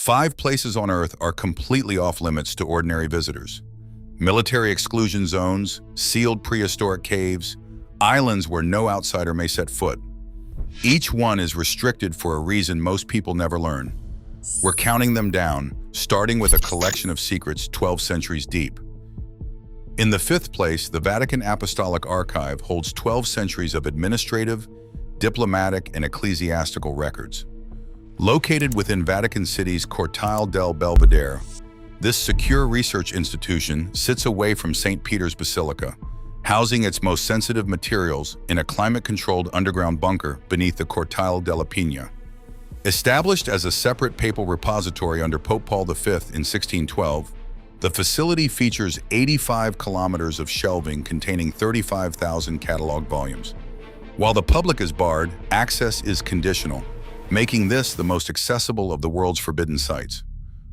5 places on Earth are completely off-limits to ordinary visitors. Military exclusion zones, sealed prehistoric caves, islands where no outsider may set foot. Each one is restricted for a reason most people never learn. We're counting them down, starting with a collection of secrets 12 centuries deep. In the 5th place, the Vatican Apostolic Archive holds 12 centuries of administrative, diplomatic, and ecclesiastical records. Located within Vatican City's Cortile del Belvedere, this secure research institution sits away from St. Peter's Basilica, housing its most sensitive materials in a climate-controlled underground bunker beneath the Cortile della Pina. Established as a separate papal repository under Pope Paul V in 1612, the facility features 85 kilometers of shelving containing 35,000 catalog volumes. While the public is barred, access is conditional, making this the most accessible of the world's forbidden sites.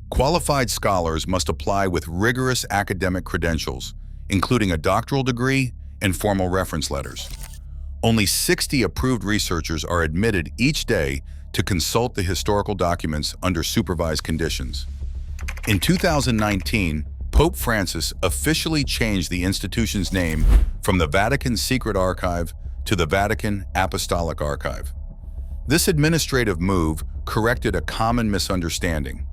Qualified scholars must apply with rigorous academic credentials, including a doctoral degree and formal reference letters. Only 60 approved researchers are admitted each day to consult the historical documents under supervised conditions. In 2019, Pope Francis officially changed the institution's name from the Vatican Secret Archive to the Vatican Apostolic Archive. This administrative move corrected a common misunderstanding.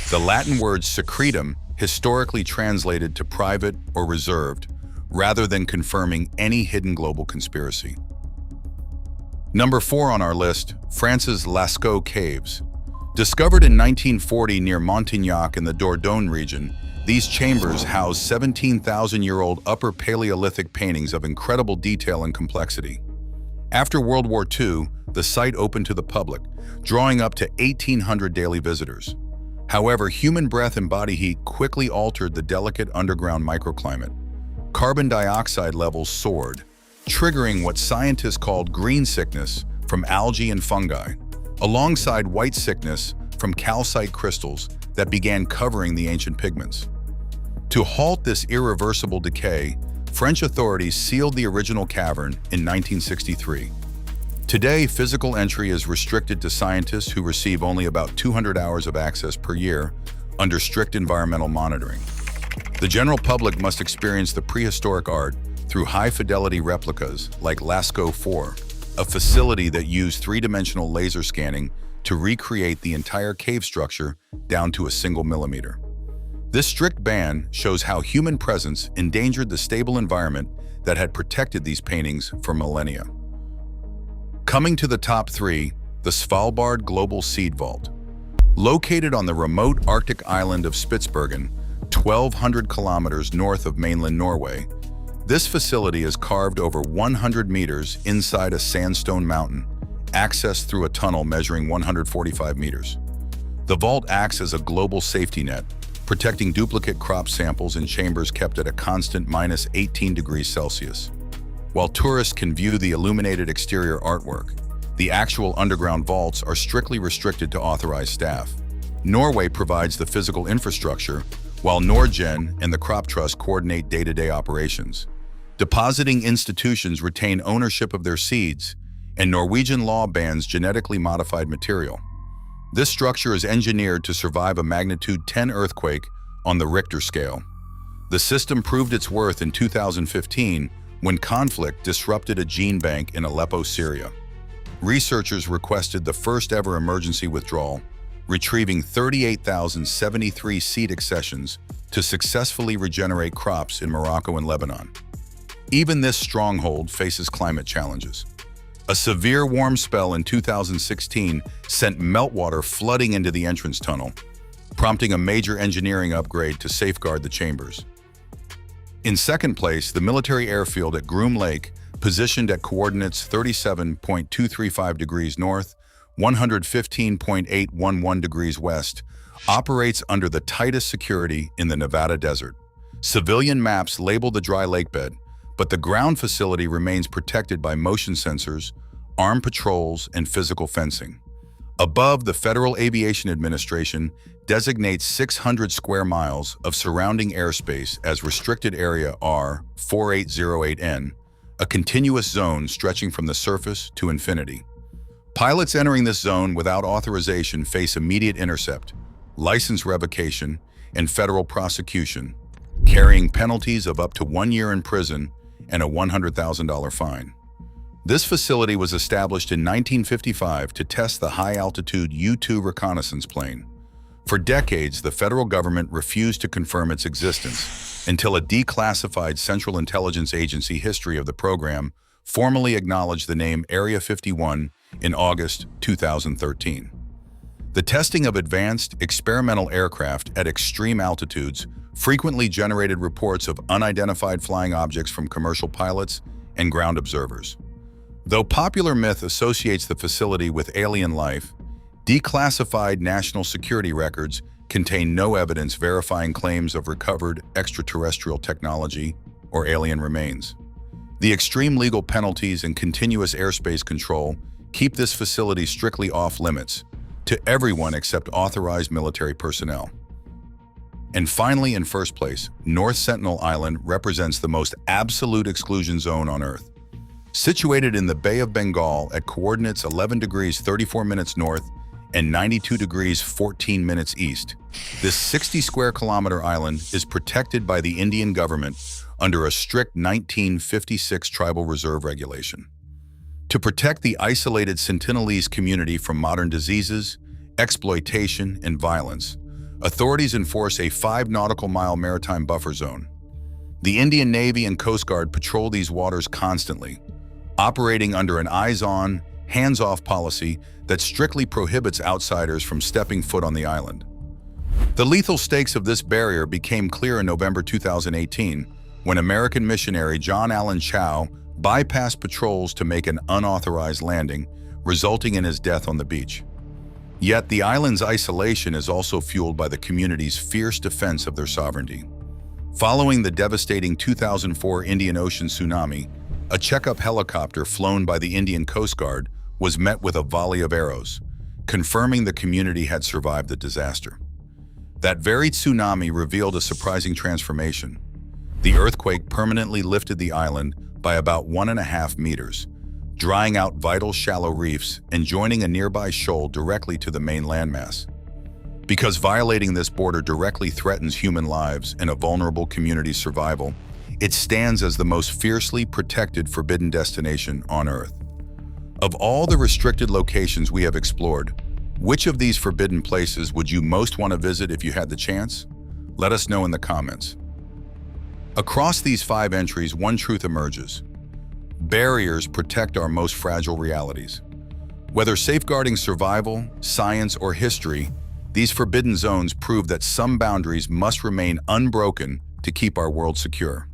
The Latin word secretum historically translated to private or reserved, rather than confirming any hidden global conspiracy. Number 4 on our list, France's Lascaux Caves. Discovered in 1940 near Montignac in the Dordogne region, these chambers house 17,000-year-old Upper Paleolithic paintings of incredible detail and complexity. After World War II, the site opened to the public, drawing up to 1,800 daily visitors. However, human breath and body heat quickly altered the delicate underground microclimate. Carbon dioxide levels soared, triggering what scientists called green sickness from algae and fungi, alongside white sickness from calcite crystals that began covering the ancient pigments. To halt this irreversible decay, French authorities sealed the original cavern in 1963. Today, physical entry is restricted to scientists who receive only about 200 hours of access per year under strict environmental monitoring. The general public must experience the prehistoric art through high-fidelity replicas like Lascaux 4, a facility that used three-dimensional laser scanning to recreate the entire cave structure down to a single millimeter. This strict ban shows how human presence endangered the stable environment that had protected these paintings for millennia. Coming to the top 3, the Svalbard Global Seed Vault. Located on the remote Arctic island of Spitsbergen, 1,200 kilometers north of mainland Norway, this facility is carved over 100 meters inside a sandstone mountain, accessed through a tunnel measuring 145 meters. The vault acts as a global safety net, protecting duplicate crop samples in chambers kept at a constant minus 18 degrees Celsius. While tourists can view the illuminated exterior artwork, the actual underground vaults are strictly restricted to authorized staff. Norway provides the physical infrastructure, while Norgen and the Crop Trust coordinate day-to-day operations. Depositing institutions retain ownership of their seeds, and Norwegian law bans genetically modified material. This structure is engineered to survive a magnitude 10 earthquake on the Richter scale. The system proved its worth in 2015 when conflict disrupted a gene bank in Aleppo, Syria. Researchers requested the first-ever emergency withdrawal, retrieving 38,073 seed accessions to successfully regenerate crops in Morocco and Lebanon. Even this stronghold faces climate challenges. A severe warm spell in 2016 sent meltwater flooding into the entrance tunnel, prompting a major engineering upgrade to safeguard the chambers. In second place, the military airfield at Groom Lake, positioned at coordinates 37.235 degrees north, 115.811 degrees west, operates under the tightest security in the Nevada desert. Civilian maps label the dry lakebed, but the ground facility remains protected by motion sensors, armed patrols, and physical fencing. Above, the Federal Aviation Administration designates 600 square miles of surrounding airspace as Restricted Area R4808N, a continuous zone stretching from the surface to infinity. Pilots entering this zone without authorization face immediate intercept, license revocation, and federal prosecution, carrying penalties of up to 1 year in prison and a $100,000 fine. This facility was established in 1955 to test the high-altitude U-2 reconnaissance plane. For decades, the federal government refused to confirm its existence until a declassified Central Intelligence Agency history of the program formally acknowledged the name Area 51 in August 2013. The testing of advanced, experimental aircraft at extreme altitudes frequently generated reports of unidentified flying objects from commercial pilots and ground observers. Though popular myth associates the facility with alien life, declassified national security records contain no evidence verifying claims of recovered extraterrestrial technology or alien remains. The extreme legal penalties and continuous airspace control keep this facility strictly off-limits to everyone except authorized military personnel. And finally, in first place, North Sentinel Island represents the most absolute exclusion zone on Earth. Situated in the Bay of Bengal at coordinates 11 degrees 34 minutes north and 92 degrees 14 minutes east, this 60 square kilometer island is protected by the Indian government under a strict 1956 tribal reserve regulation. To protect the isolated Sentinelese community from modern diseases, exploitation, and violence, authorities enforce a 5 nautical mile maritime buffer zone. The Indian Navy and Coast Guard patrol these waters constantly, operating under an eyes-on, hands-off policy that strictly prohibits outsiders from stepping foot on the island. The lethal stakes of this barrier became clear in November 2018 when American missionary John Allen Chau bypassed patrols to make an unauthorized landing, resulting in his death on the beach. Yet the island's isolation is also fueled by the community's fierce defense of their sovereignty. Following the devastating 2004 Indian Ocean tsunami, a checkup helicopter flown by the Indian Coast Guard was met with a volley of arrows, confirming the community had survived the disaster. That very tsunami revealed a surprising transformation. The earthquake permanently lifted the island by about 1.5 meters, drying out vital shallow reefs and joining a nearby shoal directly to the main landmass. Because violating this border directly threatens human lives and a vulnerable community's survival, it stands as the most fiercely protected forbidden destination on Earth. Of all the restricted locations we have explored, which of these forbidden places would you most want to visit if you had the chance? Let us know in the comments. Across these 5 entries, one truth emerges. Barriers protect our most fragile realities. Whether safeguarding survival, science, or history, these forbidden zones prove that some boundaries must remain unbroken to keep our world secure.